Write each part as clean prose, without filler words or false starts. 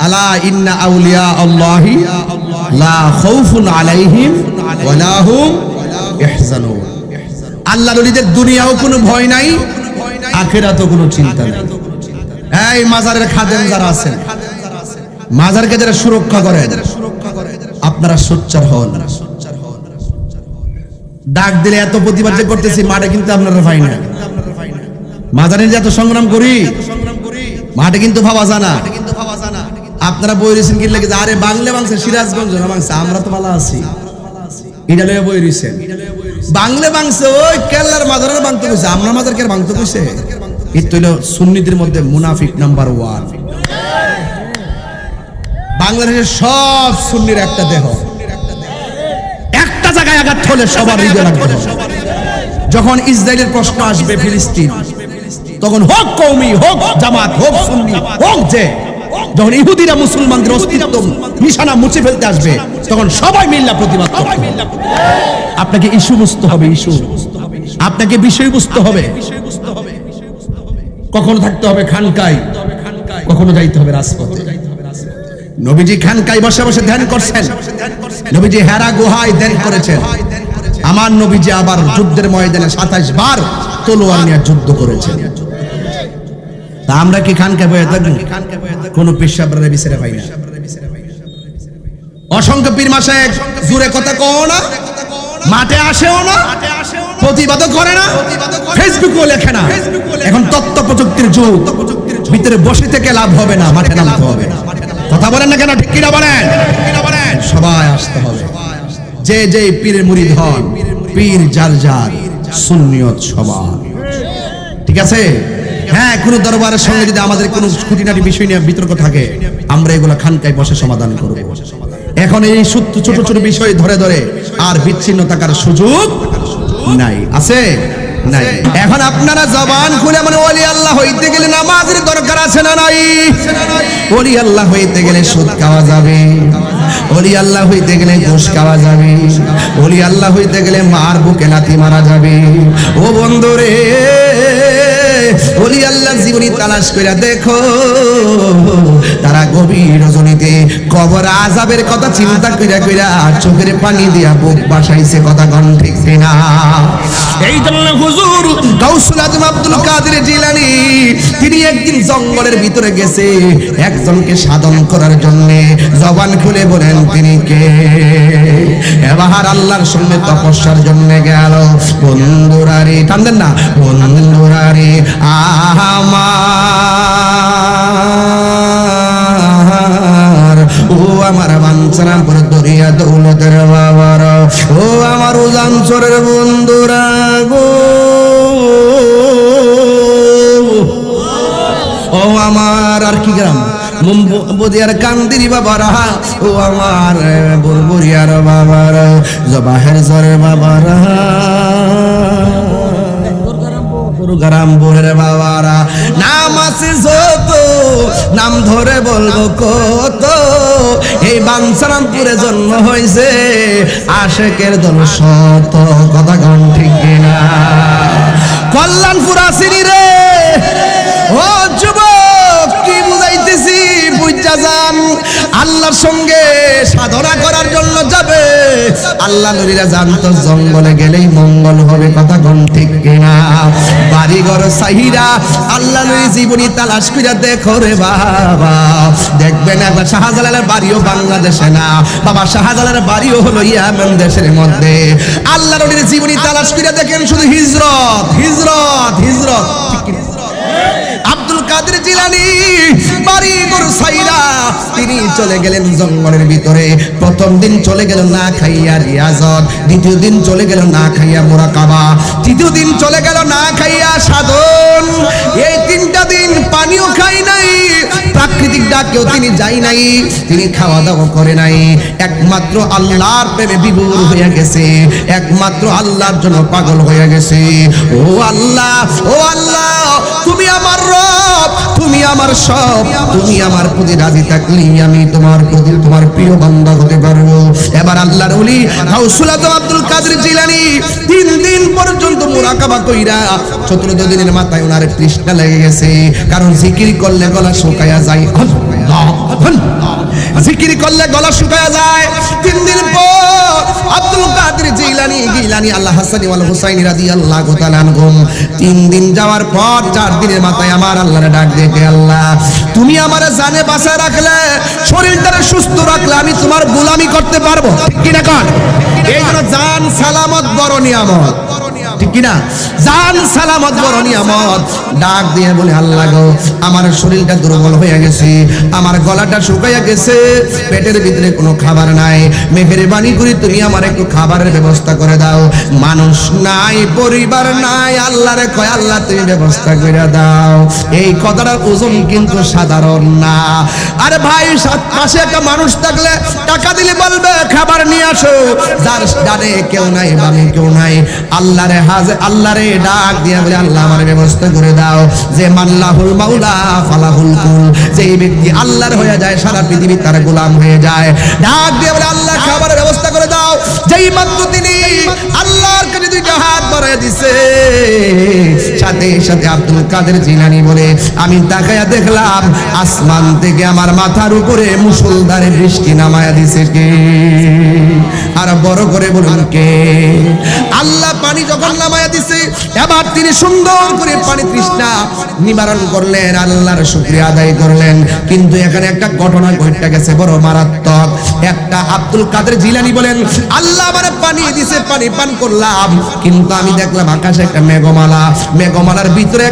আলা ইন্না আউলিয়া আল্লাহি লা খাউফুন আলাইহিম ওয়া লা হুম ইহজানুন। আল্লাহর ওলিদের দুনিয়াও কোনো ভয় নাই, আখিরাতেও কোনো চিন্তা নাই। এই মাজারের খাদেম যারা আছেন, মাজারকে যারা সুরক্ষা করেন, আপনারা সোচ্চার হন। ডাক দিলে এত প্রতিবাদ যে করতেছি, মাঠে কিন্তু আপনারা পাই না। মাজারে যে এত সংগ্রাম করি, মাঠে কিন্তু ভাবা জানা। আপনারা বই রয়েছেন কি লাগে, আরে বাংলা বাংছে সিরাজগঞ্জ না বাংছে, আমরা তো ভালো আছি, এটা লয়ে বই রয়েছেন। বাংলা বাংছে ওই কেল্লার মাজারের বাংতে কইছে, আমরা মাজার কে বাংতে কইছে। এটা হলো সুন্নিদের মধ্যে মুনাফিক নাম্বার 1। বাংলাদেশের সব সুন্নির একটা দেহ, একটা জায়গায় আঘাত হলে সবার হৃদয় লাগবে। যখন ইসরায়েলের প্রশ্ন আসবে ফিলিস্তিন, তখন হোক কওমি, হোক জামাত, হোক সুন্নি, হোক যে, যখন ইহুদিরা মুসলমানদের অস্তিত্ব নিশানা মুছে ফেলতে আসবে, তখন সবাই মিল্লা প্রতিবাদ করবে। আপনাকে ইস্যু বুঝতে হবে, ইস্যু আপনাকে বিষয় বুঝতে হবে। কখনো থাকতে হবে খানকায়, কখনো যাইতে হবে রাজপথে। নবীজি খানকায় বসে বসে ধ্যান করছেন, নবীজি হেরা গুহায় ধ্যান করেছেন। আমার নবীজি আবার যুদ্ধের ময়দানে 27 বার তলোয়ার নিয়ে যুদ্ধ করেছেন। তা আমরা কি খানকায় বসে থাকবো? কোন পেশাবরে বিচারে পাই না। অসংখ্য পীর মাশায়েখ জুরে কথা কও না, মাঠে আসেও না, প্রতিবাদও করে না, ফেসবুকেও লেখে না। এখন তথ্য প্রযুক্তির যুগ, ভিতরে বসে থেকে লাভ হবে না, মাঠে নামতে হবে। কথা বলেন না কেন? ঠিক কিনা বলেন? সবাই আসতে হবে। যে যে পীরের মুরিদ হন, পীর যার যার, সুন্নিয়ত সবার। ঠিক আছে? হ্যাঁ, কোন দরবারের সঙ্গে যদি আমাদের কোনো খুঁটিনাটি বিষয় নিয়ে বিতর্ক থাকে, আমরা এগুলো খানকায় বসে সমাধান করব। এখন এই ছোট ছোট বিষয় ধরে ধরে আর বিচ্ছিন্ন থাকার সুযোগ নাই, আছে নাই। এখন আপনারা জবান খুলে মানে ওলি আল্লাহ হইতে গেলে নামাজের দরকার আছে না নাই? ওলি আল্লাহ হইতে গেলে সুদ খাওয়া যাবে, ওলি আল্লাহ হইতে গেলে ঘুষ খাওয়া যাবে, ওলি আল্লাহ হইতে গেলে মার বুকে লাথি মারা যাবে। ও বন্ধুরে, ওলি আল্লাহর জীবনী তালাশ করে দেখো, তারা গভীর রজনীতে কবর আযাবের কথা চিন্তা কইরা কইরা চোখের পানি দিয়া বুক বাসাইছে। কথা কোন ঠিক কিনা? এই জন্য হুজুর গাউসুল আজম আব্দুল কাদের জিলানী তিনি একদিন জঙ্গলের ভিতরে গেছে একজনকে সাধন করার জন্য। জবান খুলে বলেন তিনি কে? এবার আল্লাহর সঙ্গে তপস্যার জন্য গেল। বন্ধুরা রে, টানলেন না? বন্ধুরা রে আমার, ও আমার বাঞ্ছারামপুর দরিয়া দৌলতের বাবার, ও আমার উজানচরের বন্ধুরা গো, ও আমার আর কি গ্রাম বদিয়ার কান্দিরি বাবারা, ও আমার বুরবুরিয়ার বাবার, জবাহের জরের বাবারা, গরমপুরের বাবারা। নাম আছে যত, নাম ধরে বলবো কত। এই বাঞ্ছারামপুরে জন্ম হয়েছে আশেকের দল শত। কথা কোন ঠিক কিনা? কল্যাণপুর আসিনি রে ও যুবক, কি বুঝাইতেছি বুঝা যান। আল্লাহর সঙ্গে সাধনা করার জন্য যাবে, আল্লাহ নবীরা জানতো জঙ্গলে গেলেই মঙ্গল হবে। কথা কোন ঠিক কিনা? বাড়িঘর সাহিরা আল্লাহ নবী জীবনী তালাশ কইরা দেখো রে বাবা, দেখবেন একবার শাহজালালের বাড়িও বাংলাদেশে না বাবা, শাহজালালের বাড়িও হলো ইয়েমেন দেশের মধ্যে। আল্লাহ নবীর জীবনী তালাশ কইরা দেখেন শুধু হিজরত হিজরত হিজরত। আব্দুল কাদের জিলানী বাড়িঘর সাইরা তিনি চলে গেলেন জঙ্গলের ভিতরে। প্রথম দিন চলে গেল না খাইয়া রিয়াজত, দ্বিতীয় দিন চলে গেল না খাইয়া মুরাকাবা, তৃতীয় দিন চলে গেল না খাইয়া সাধন। এই 3টা দিন পানিও খাই নাই, প্রাকৃতিক ডাকেও তিনি যাই নাই, তিনি খাওয়া দাওয়া করে নাই। একমাত্র আল্লাহর প্রেমে বিভোর হয়ে গেছে, একমাত্র আল্লাহর জন্য পাগল হয়ে গেছে। ও আল্লাহ, ও আল্লাহ, তুমি আমার রব, তুমি আমার সব, তুমি আমার প্রতি রাজি থাকলে আমি তোমার প্রতি তোমার প্রিয় বান্দা হতে পারবো। এবার আল্লাহর ওলি গাউসুল আজম আব্দুল কাদের জিলানী 3 দিন পর্যন্ত মুরাকাবা কইরা 14 দিনের মাথায় ওনার তৃষ্ণা লেগে গেছে, কারণ জিকির করলে গলা শুকায়া যায়। আল্লাহ জিকির করলে গলা শুকায় যায়। 3 দিন পর আব্দুল কাদের জিলানী আল্লাহ হাসানি ওয়াল হুসাইনি রাদিয়াল্লাহু তাআলা আনহুম 3 দিন যাওয়ার পর 4 দিনের মাথায় আমার আল্লাহরে ডাক দেখে, আল্লাহ তুমি আমারে জানে বাঁচায় রাখলে, শরীরটারে সুস্থ রাখলে, আমি তোমার গোলামি করতে পারবো, ঠিক কিনা কন? এই জন্য জান সালামত বড় নিয়ামত, ঠিক কিনা? জান সালামত বড় নিয়ামত। ডাক দিয়ে বলে, আল্লাহ গো আমার শরীরটা দুর্বল হয়ে গেছে, আমার গলাটা শুকাইয়া গেছে, পেটের ভিতরে কোনো খাবার নাই, মেহেরবানি করে তুমি আমার একটু খাবারের ব্যবস্থা করে দাও। মানুষ নাই, পরিবার নাই, আল্লাহরে কয় আল্লাহ তুমি ব্যবস্থা করে দাও। এই কথাটার ওজন কিন্তু সাধারণ না। আরে ভাই, পাশে একটা মানুষ থাকলে টাকা দিলে বলবে খাবার নিয়ে আসো, যার ডানে কেউ নাই, বামে কেউ নাই, আল্লাহরে আল্লাহরে ডাক দিয়া বলে, আল্লাহ আমার ব্যবস্থা করে দাও। যে মাল্লাহুল মাওলা ফালাহুল কুল, যেই ব্যক্তি আল্লাহর হয়ে যায় সারা পৃথিবী তার গোলাম হয়ে যায়। ডাক দিয়ে বলে, আল্লাহ খাবারের ব্যবস্থা করে দাও। যেই মাত্র তিনি আল্লাহর কাছে দুইটা হাত বাড়ায় দিছে, সাথে সাথে আব্দুল কাদের জিলানী বলে, আমি তাকায়া দেখলাম আসমান থেকে আমার মাথার উপরে মুষলধারে বৃষ্টি নামায়া দিছে কে? আর বড় করে বলুন কে? আল্লাহ পানি যখন নামায়া দিছে, এবার তিনি সুন্দর করে পানি তৃষ্ণা নিবারণ করলেন, আল্লাহর শুকরিয়া আদায় করলেন। কিন্তু এখানে একটা ঘটনা ঘটে গেছে বড় মারাত্মক। একটা আব্দুল কাদের জিলানী বলেন, আল্লাহ আমারে পানি দিছে, পানি পান করলাম, কিন্তু আমি দেখলাম আকাশে একটা মেঘমালা, মেঘমালার ভিতরে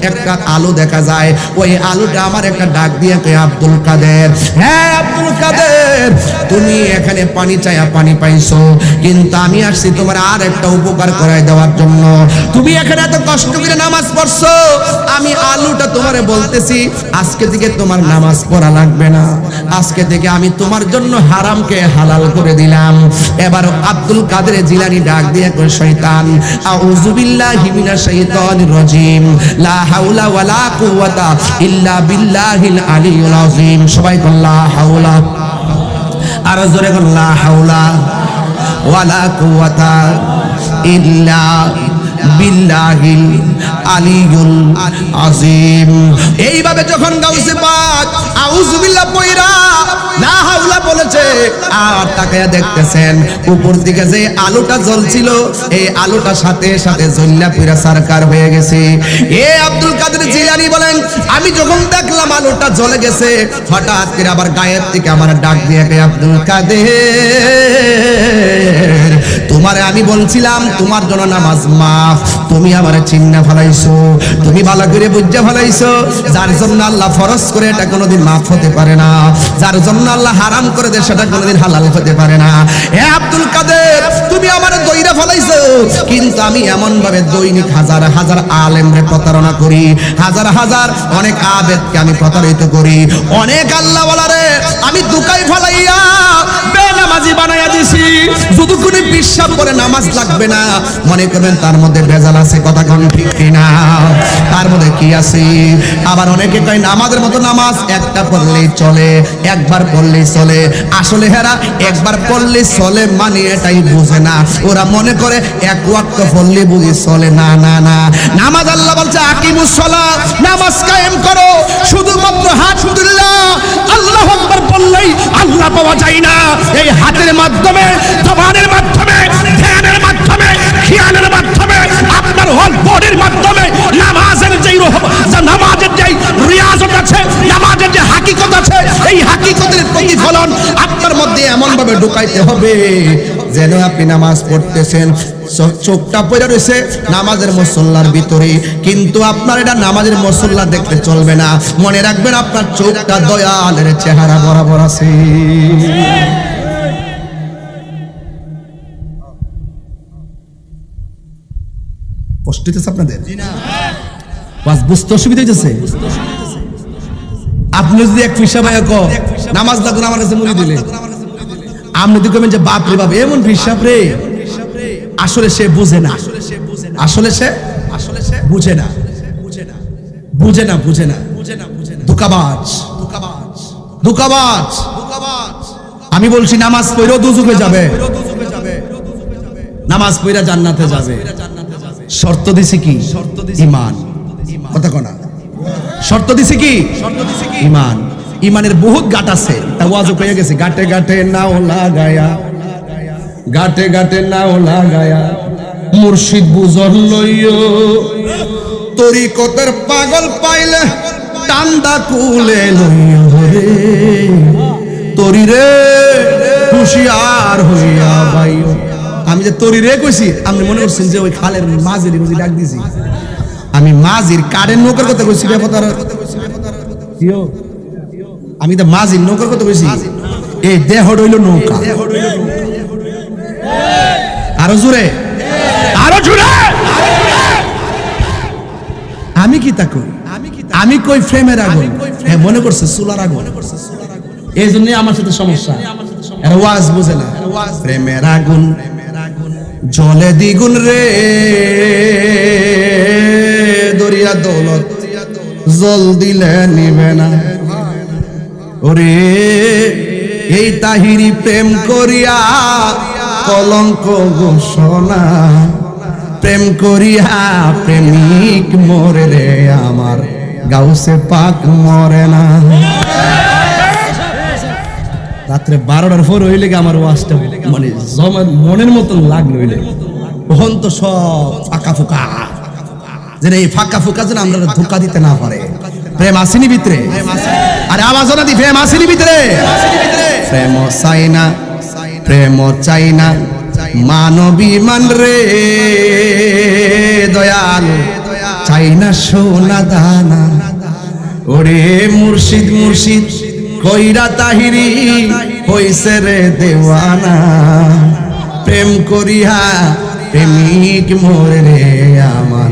একটা আলো দেখা যায়। ওই আলোটা আমার একটা ডাক দিয়ে কয়, আব্দুল কাদের, হ্যাঁ আব্দুল কাদের, তুমি এখানে পানি চাইয়া পানি পাইছো, কিন্তু আমি আসছি তোমার আর একটা উপকার করাই দেওয়ার জন্য। তুমি এখানে এত কষ্ট করে নামাজ পড়ছো, আমি আলোটা তোমারে বলতেছি আজকে থেকে তোমার নামাজ পড়া লাগবে না, আজকে থেকে আমি তোমার জন্য হারামকে হালাল করে দিলাম। এবার আব্দুল কাদের জিলানী ডাক দিয়ে কয়, শয়তান, আউযু বিল্লাহি মিনাশ শাইতানির রাজিম, লা হাওলা ওয়ালা কুওয়াতা ইল্লা বিল্লাহিল আলিয়্যিল আযীম। সবাই বল লা হাওলা, আর জোরে বল লা হাওলা ওয়ালা কুওয়াতা ইল্লা বিল্লাহিল আলিয়্যিল আযীম। এইভাবে যখন গাউসে পাক আউযু বিল্লাহ পয়রা লা হাওলা বলেছে, আর তাকায়া দেখতেছেন উপর দিকে যে আলোটা জ্বলছিল, এই আলোটা সাথে সাথে জ্বললা পুরা সরকার হয়ে গেছে। এ আব্দুল কাদের জিলানী বলেন, আমি যখন দেখলাম আলোটা জ্বলে গেছে, হঠাৎ করে আবার গায়ের থেকে আমার ডাক দিয়ে কয়, আব্দুল কাদের, তোমারে আমি বলছিলাম তোমার জন্য নামাজ মাফ, তুমি আমারে চিন্না ফেলাইছো, তুমি ভালো করে বুঝা ফেলাইছো। যার জন্য আল্লাহ ফরজ করে এটা কোনোদিন মাফ হতে পারে না, যার জন্য আল্লাহ হারাম করে দেয় সেটা কোনোদিন হালাল হতে পারে না। হে আব্দুল কাদের, তুমি আমারে দইরা ফেলাইছো, কিন্তু আমি এমন ভাবে দৈনিক হাজার হাজার আলেমরে প্রতারণা করি, হাজার হাজার অনেক আবেদকে আমি প্রতারিত করি, অনেক আল্লাহ ওয়ালারে আমি দুকাই ফেলাইয়া বেনামাজি বানাইয়া দিছি। যদি কোনো বিশ্বাস করে নামাজ লাগবে না মনে করবেন তার মধ্যে ভেজাল আছে, কথা কোন ঠিক কিনা? তার মধ্যে কি আছে? আবার অনেকে কয় নামাজের মতো নামাজ একটা পড়লেই চলে, একবার পড়লেই চলে। আসলে হেরা একবার পড়লেই চলে মানে এটাই বুঝে না, ওরা মনে করে এক ওয়াক্ত পড়লেই বুঝি চলে। না না না, নামাজ আল্লাহ বলছে আকিমুস সালাত, নামাজ কায়েম করো। শুধুমাত্র হাত তুললা আল্লাহু আকবার বললেই আল্লাহ পাওয়া যায় না। এই হাতের মাধ্যমে, জবানের মাধ্যমে, ধ্যানের মাধ্যমে, খেয়ালের মাধ্যমে, আপনার হোল বডির মাধ্যমে নামাজের যেই নামাজের যেই রিয়াজত আছে, নামাজের যে হাকিকত আছে, এই হাকিকতের প্রতিফলন আপনার মধ্যে এমন ভাবে ঢুকাইতে হবে যেন আপনি নামাজ পড়তেছেন, চোখটা পড়ে রয়েছে নামাজের মুসল্লার ভিতরে, কিন্তু আপনার এটা নামাজের মুসল্লা দেখতে চলবে না। মনে রাখবেন আপনার চোখটা দয়ালের চেহারা বরাবর আছে। কষ্ট হইতেছে আপনাদের? বুঝতে অসুবিধা হইতেছে? আপনি যদি এক ফিসা ভাই নামাজ লাগবে আমার কাছে মুড়ি দিলে, আপনি যদি কবেন যে বাপ রে বাপ এমন ফিসাব রে, আসলে সে বুঝে না, আসলে সে বুঝে না, বুঝে না, বুঝে না, ধোঁকাবাজ, ধোঁকাবাজ। আমি বলছি নামাজ পড়েও দুজকে যাবে, নামাজ পড়া জান্নাতে যাবে। শর্ত দিছে কি? ঈমান। কথা কোনা শর্ত দিছে কি? ঈমান। ইমানের বহুত গাট আছে, তা ওয়াজও কয়ে গেছে, গাটে গাটে নাও লাগায়া, গাটে গাটে নাও লাগায়া মুর্শিদ বুঝল লইও, তরিকতের পাগল পাইলে টান্দা কুলে লইও রে, তরি রে হুশিয়ার হইয়া বাইও। আমি যে তরি রে কইছি, আপনি মনে করছেন যে ওই খালের মাঝির বুঝি ডাক দিছি? আমি মাঝির কারের নৌকার কথা কইছি, ব্যাপার আমি তো মাঝির নৌকার কথা কইছি। এই দেহ হইল নৌকা। আরো জোরে, আরো জোরে। আমি কি তা কই? আমি কই ফ্রেমের আগুন, হ্যাঁ মনে করছে চুলার আগুন, এই জন্য আমার সাথে সমস্যা। এর ওয়াজ বুঝে না। প্রেমের আগুন জলে দ্বিগুণ রে, দরিয়া দৌলত জল দিলে নিবে না। ওরে এই তাহিরি প্রেম করিয়া কলঙ্ক ঘোষণা, প্রেম করিয়া প্রেমিক মরে রে, আমার গাউসে পাক মরে না। রাত্রে 12টার পর হইলে আমার ওয়াজটা মানে জমা মনের মতন লাগলো, হইলে তখন তো সব ফাঁকা ফুকা, যেন এই ফাঁকা ফুকা যেন আমরা ধোকা দিতে না পারে। প্রেম আসেনি ভিতরে, আরে আওয়াজ না দি, প্রেম আসেনি ভিতরে। প্রেম চাই না, প্রেম চাই না মানবী মান রে, দয়াল চাই না সোনা দানা। ওরে মুর্শিদ মুর্শিদ কইরা তাহিরি হইছে রে দেওয়ানা, প্রেম করিয়া প্রেমিক মরে রে, আমার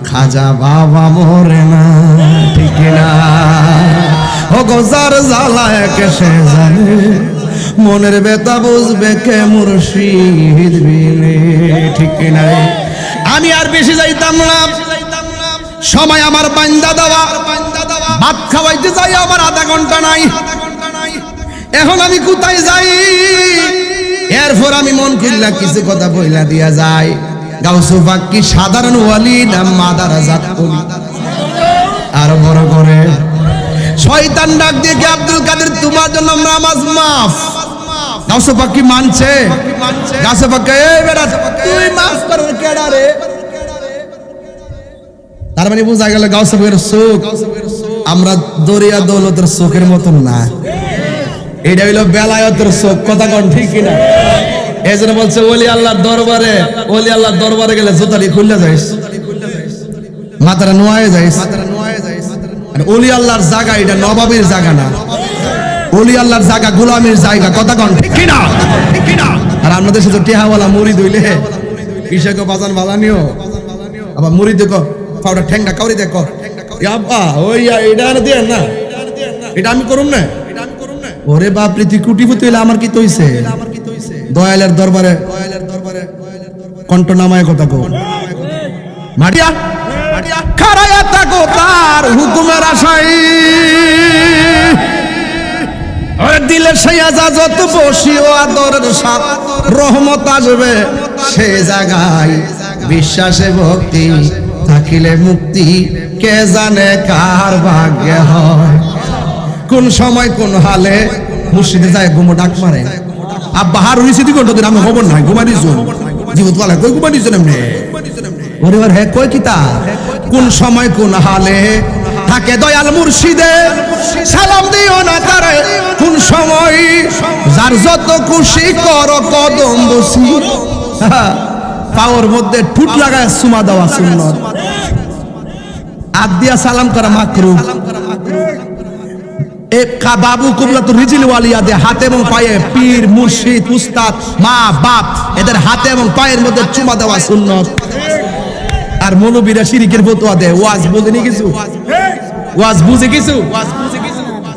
খাজা বাবা মরে না। ঠিক না ও গোজার জ্বালা কেসে জানে, মনের বেতা বুঝবে কে মুর্শিদ বিনে। ঠিক না, আমি আর বেশি যাইতাম না, সময় আমার বান্দা দেওয়া, ভাত খাওয়াইতে যাই আমার আধা ঘন্টা নাই। এখন আমি কোথায় যাই? এরপর আমি মন কইলা কিছু কথা বইলা দিয়া যায়। গাউসু পাক কি সাধারণ ওয়ালি না মাদারাজাত ওলি? আর বড় করে শয়তান ডাক দিয়ে কি আব্দুল কাদের তোমার জন্য নামাজ মাফ? গাউসু পাক কি মানছে? গাউসু পাক এই বেটা তুই মাফ করার কেডা রে? তার মানে বোঝা গেল গাউসু পাকের চোখ আমরা দরিয়া দৌলতের চোখের মতন না, এটা হইল বেলায়েতের চোখ। কথা কোন ঠিক কিনা? এই জন্য বলছে ওলি আল্লাহর দরবারে, ওলি আল্লাহর দরবারে গেলে জুতাটি খুললে যাইস, মাথাটা নোয়ায় যাইস। ওলি আল্লাহর জায়গা এটা নবাবের জায়গা না, ওলি আল্লাহর জায়গা গোলামের জায়গা। কথা কোন ঠিক কিনা? আর আমাদের সাথে টেহাওয়ালা মুরিদ হইলে কিসেকে বাজান বাজানিও, আবার মুরিদ দেখো পাউডার ঠ্যাংটা কাউরি দেখো, ওই এটা দিয়ে না, এটা আমি করুম না। ওরে বাপরে তুই কুটিপতি হইলে আমার কি তৈছে? দয়ালের দরবারে কণ্ঠ নামায় কথা কো, মাটিয়া খারায়া থাকো তার হুকুমের আশায়, দিলে সেই আজাজত বসিও আদরের সাথ রহমত আসবে সে জায়গায়, বিশ্বাসে ভক্তি থাকিলে মুক্তি কে জানে কার ভাগ্যে হয়। কোন সময় কোন হালে মুর্শিদে যায় ঘুমো ডাক মারে, আব্বা হার হইছে দি ঘন্টা দিন আমি খবর নাই ঘুমাই দিছো জীবত বলে কই ঘুমাই দিছো এমনি। ওরে ওর হে কই কিতা কোন সময় কোন হালে থাকে দয়াল মুর্শিদে, সালাম দিও না তারে কোন সময় যার যত খুশি কর কদম বসি, পাওয়ার মধ্যে ঠুট লাগায় সুমা দেওয়া সুন্নাত, হাত দিয়া সালাম করা মাকরুহ। বাবু কুবলা তো রিজিল ওয়ালিয়া দে হাতে এবং পায়ে পীর মুর্শিদ উস্তাদ মা বাপ এদের হাতে এবং পায়ের মধ্যে চুমা দেওয়া সুন্নাত। আর মৌলবীরা শিরকের ফতোয়া দেয়, ওয়াজ বুঝেনি কিছু, ওয়াজ বুঝে কিছু।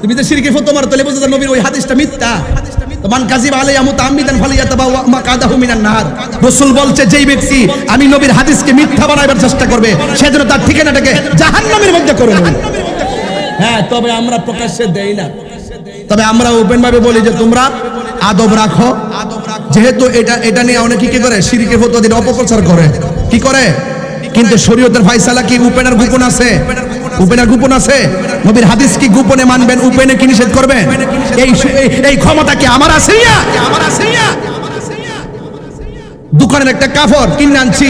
তুমি যে শিরকের ফতোয়া মারো তাহলে বুঝে নবীর ওই হাদিসটা মিথ্যা। মান কাযিব আলাইয়া মুতাআম্মিদান ফালিয়াতাবাওয়া মাকাদাহু মিনান নার। রাসূল বলছে যেই ব্যক্তি আমি নবীর হাদিসকে মিথ্যা বানাবার চেষ্টা করবে সেজন্য তার ঠিকানাটাকে জাহান্নামের মধ্যে করে নেবে। হ্যাঁ, তবে আমরা প্রকাশ্যে দেই না, তবে আমরা ওপেন ভাবে বলি যে তোমরা আদব রাখো, যেহেতু এটা নিয়ে অনেকে কি করে শিরকের ফতোয়া দিয়ে অপপ্রচার করে, কি করে। কিন্তু শরীয়তের ফয়সালা কি ওপেনার গোপন আছে? ওপেনার গোপন আছে? নবীর হাদিস কি গোপনে মানবেন, উপেনে কি নিষেধ করবেন? এই ক্ষমতা কি আমার আছে না? দোকানের একটা কাপড় কিনে আনছি,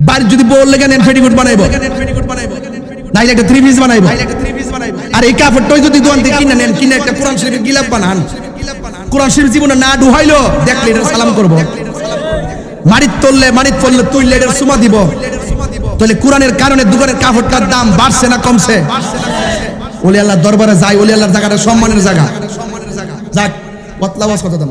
বাড়ি যদি বললে কেন পেটিকোট বানাইবো, নাইলে একটা থ্রি পিস বানাইবো। আর এই কাপড়টাই যদি দোকান থেকে কিনে নেন, কিনে একটা কোরআন শরীফের গিলাপ বানান, কোরআন শরীফ জীবনে না ঢুহাইলো দেখলে এটা সালাম করবো। মারিত পড়লে তুইলে এটার সুমা দিব। তাহলে কোরআনের কারণে দোকানের কাপড়টার দাম বাড়ছে না কমছে? ওলি আল্লাহর দরবারে যাই, ওলি আল্লাহর জায়গাটা সম্মানের জায়গা। যাক, পতলা বাস কথা দাম।